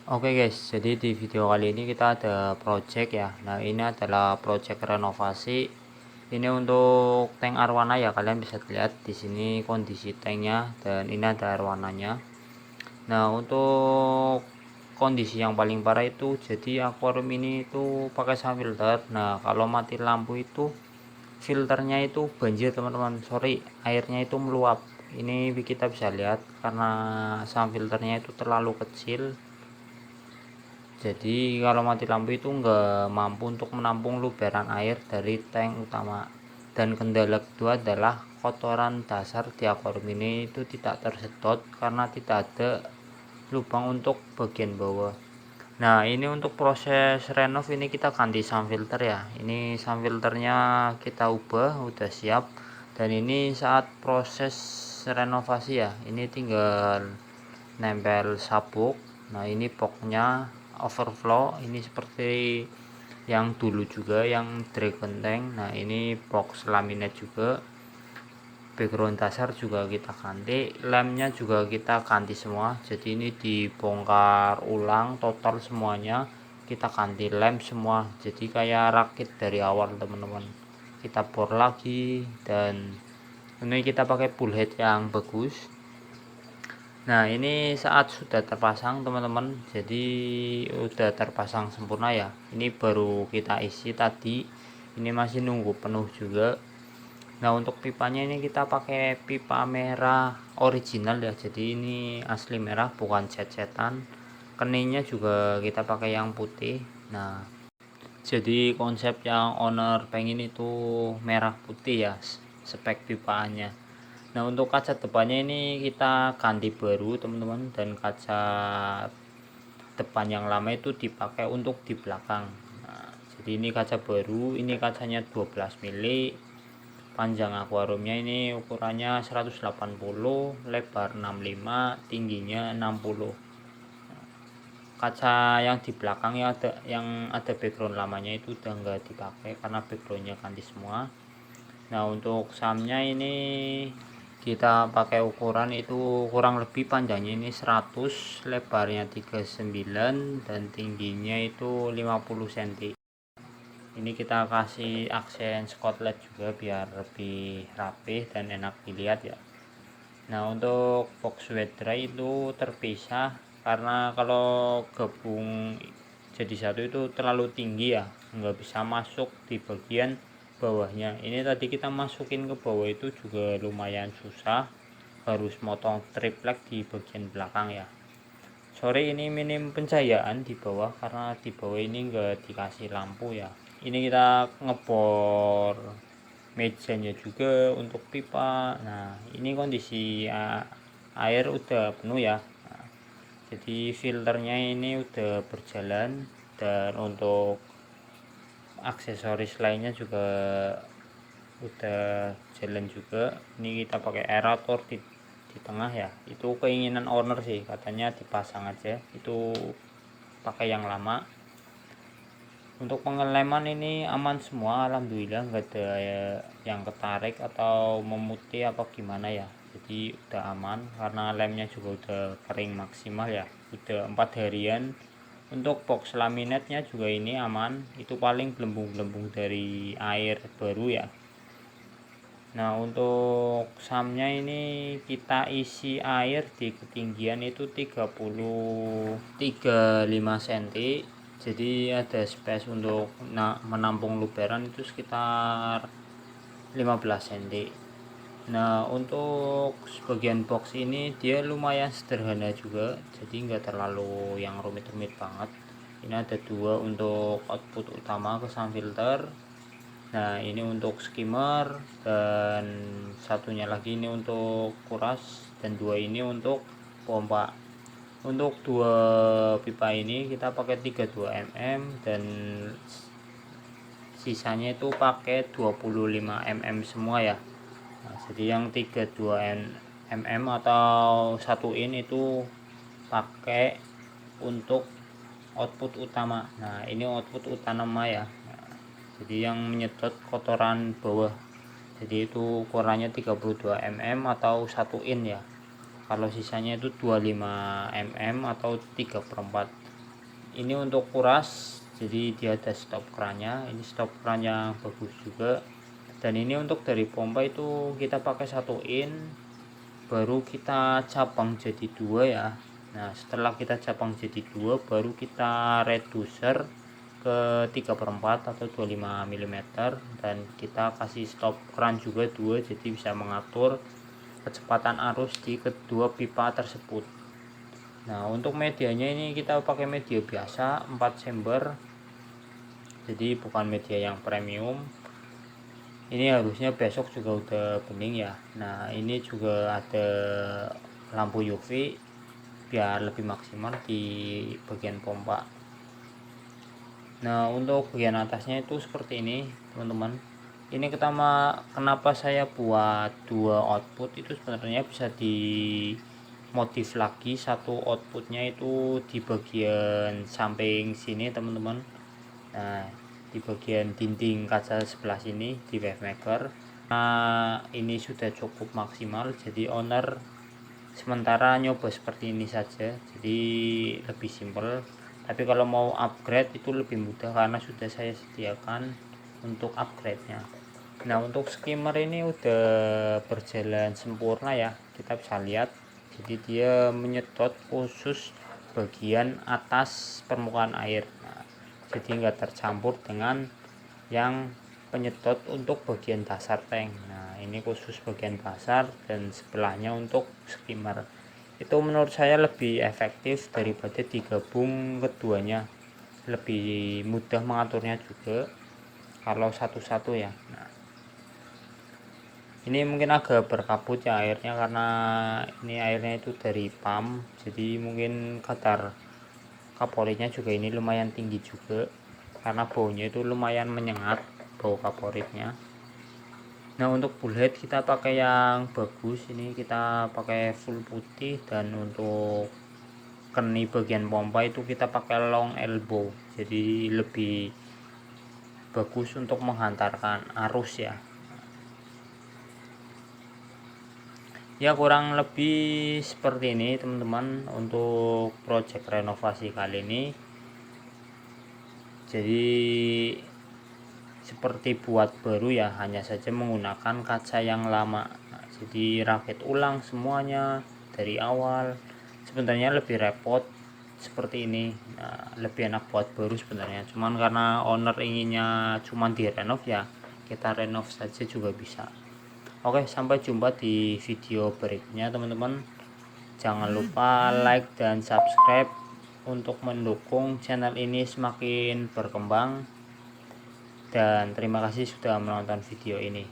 Oke guys, jadi di video kali ini kita ada project ya. Nah, ini adalah project renovasi. Ini untuk tank arwana ya, kalian bisa lihat di sini kondisi tanknya dan ini ada arwananya. Nah, untuk kondisi yang paling parah itu jadi akuarium ini itu pakai sound filter. Nah, kalau mati lampu itu filternya itu banjir teman-teman. Sorry, airnya itu meluap. Ini kita bisa lihat karena sound filternya itu terlalu kecil, jadi kalau mati lampu itu nggak mampu untuk menampung luberan air dari tank utama. Dan kendala kedua adalah kotoran dasar di akuarium ini itu tidak tersedot karena tidak ada lubang untuk bagian bawah. Nah, ini untuk proses renov ini kita ganti sound filter ya. Ini sound filternya kita ubah, udah siap. Dan ini saat proses renovasi ya, ini tinggal nempel sabuk. Nah, ini boxnya overflow, ini seperti yang dulu juga yang dragon tank. Nah, ini box laminate juga, background dasar juga kita ganti, lemnya juga kita ganti semua. Jadi ini dibongkar ulang total semuanya, kita ganti lem semua, jadi kayak rakit dari awal teman-teman. Kita bor lagi dan ini kita pakai bullhead yang bagus. Nah, ini saat sudah terpasang teman-teman, jadi udah terpasang sempurna ya. Ini baru kita isi tadi, ini masih nunggu penuh juga. Nah, untuk pipanya ini kita pakai pipa merah original ya, jadi ini asli merah bukan cet-cetan. Keningnya juga kita pakai yang putih. Nah, jadi konsep yang owner pengen itu merah putih ya, spek pipanya. Nah, untuk kaca depannya ini kita ganti baru teman-teman, dan kaca depan yang lama itu dipakai untuk di belakang. Nah, jadi ini kaca baru, ini kacanya 12 mili, panjang akuariumnya ini ukurannya 180, lebar 65, tingginya 60. Kaca yang di belakang yang ada background lamanya itu udah nggak dipakai karena backgroundnya ganti semua. Nah, untuk samnya ini kita pakai ukuran itu kurang lebih panjangnya ini 100, lebarnya 39, dan tingginya itu 50 cm. Ini kita kasih aksen skotlet juga biar lebih rapih dan enak dilihat ya. Nah, untuk box wet dry itu terpisah karena kalau gabung jadi satu itu terlalu tinggi ya, nggak bisa masuk di bagian bawahnya. Ini tadi kita masukin ke bawah itu juga lumayan susah, harus motong triplek di bagian belakang ya. Sore ini minim pencahayaan di bawah karena di bawah ini nggak dikasih lampu ya. Ini kita ngebor mejanya juga untuk pipa. Nah, ini kondisi air udah penuh ya. Nah, jadi filternya ini udah berjalan, dan untuk aksesoris lainnya juga udah jalan juga. Ini kita pakai aerator di tengah ya, itu keinginan owner sih, katanya dipasang aja, itu pakai yang lama. Untuk pengeleman ini aman semua, alhamdulillah, nggak ada yang ketarik atau memutih apa gimana ya. Jadi udah aman karena lemnya juga udah kering maksimal ya, udah 4 harian. Untuk box laminatnya juga ini aman, itu paling gelembung-gelembung dari air baru ya. Nah, untuk samnya ini kita isi air di ketinggian itu 35 cm. Jadi ada space untuk menampung luberan itu sekitar 15 cm. Nah, untuk sebagian box ini dia lumayan sederhana juga, jadi nggak terlalu yang rumit-rumit banget. Ini ada dua untuk output utama ke sound filter. Nah, ini untuk skimmer, dan satunya lagi ini untuk kuras, dan dua ini untuk pompa. Untuk dua pipa ini kita pakai 32 mm, dan sisanya itu pakai 25 mm semua ya. Nah, jadi yang 32 mm atau 1 in itu pakai untuk output utama. Nah, ini output utama ya. Nah, jadi yang menyedot kotoran bawah, jadi itu ukurannya 32 mm atau 1 in ya. Kalau sisanya itu 25 mm atau 3/4. ini untuk kuras, jadi dia ada stop kerannya, ini stop keran yang bagus juga. Dan ini untuk dari pompa itu kita pakai 1 in, baru kita cabang jadi 2 ya. Nah setelah kita cabang jadi 2, baru kita reducer ke 3/4 atau 25 mm, dan kita kasih stop keran juga 2, jadi bisa mengatur kecepatan arus di kedua pipa tersebut. Nah untuk medianya ini kita pakai media biasa 4 chamber, jadi bukan media yang premium. Ini harusnya besok juga udah bening ya. Nah ini juga ada lampu UV biar lebih maksimal di bagian pompa. Nah untuk bagian atasnya itu seperti ini teman-teman. Ini kenapa saya buat 2 output, itu sebenarnya bisa dimodif lagi. Satu outputnya itu di bagian samping sini teman-teman. Nah di bagian dinding kaca sebelah sini di wave maker. Nah ini sudah cukup maksimal, jadi owner sementara nyoba seperti ini saja, jadi lebih simpel. Tapi kalau mau upgrade itu lebih mudah karena sudah saya sediakan untuk upgrade nya. Nah untuk skimmer ini udah berjalan sempurna ya, kita bisa lihat. Jadi dia menyedot khusus bagian atas permukaan air. Nah, jadi nggak tercampur dengan yang penyedot untuk bagian dasar tank. Nah ini khusus bagian dasar, dan sebelahnya untuk skimmer. Itu menurut saya lebih efektif daripada digabung keduanya, lebih mudah mengaturnya juga kalau satu-satu ya. Nah ini mungkin agak berkabut ya airnya, karena ini airnya itu dari pump, jadi mungkin kadar kaporitnya juga ini lumayan tinggi juga, karena baunya itu lumayan menyengat, bau kaporitnya. Nah untuk bullhead kita pakai yang bagus, ini kita pakai full putih, dan untuk keni bagian pompa itu kita pakai long elbow, jadi lebih bagus untuk menghantarkan arus ya. Ya kurang lebih seperti ini teman-teman untuk project renovasi kali ini. Jadi seperti buat baru ya, hanya saja menggunakan kaca yang lama. Nah, jadi rakit ulang semuanya dari awal. Sebenarnya lebih repot seperti ini. Nah, lebih enak buat baru sebenarnya, cuman karena owner inginnya cuman direnov ya, kita renov saja juga bisa. Oke, sampai jumpa di video berikutnya teman-teman. Jangan lupa like dan subscribe untuk mendukung channel ini semakin berkembang. Dan terima kasih sudah menonton video ini.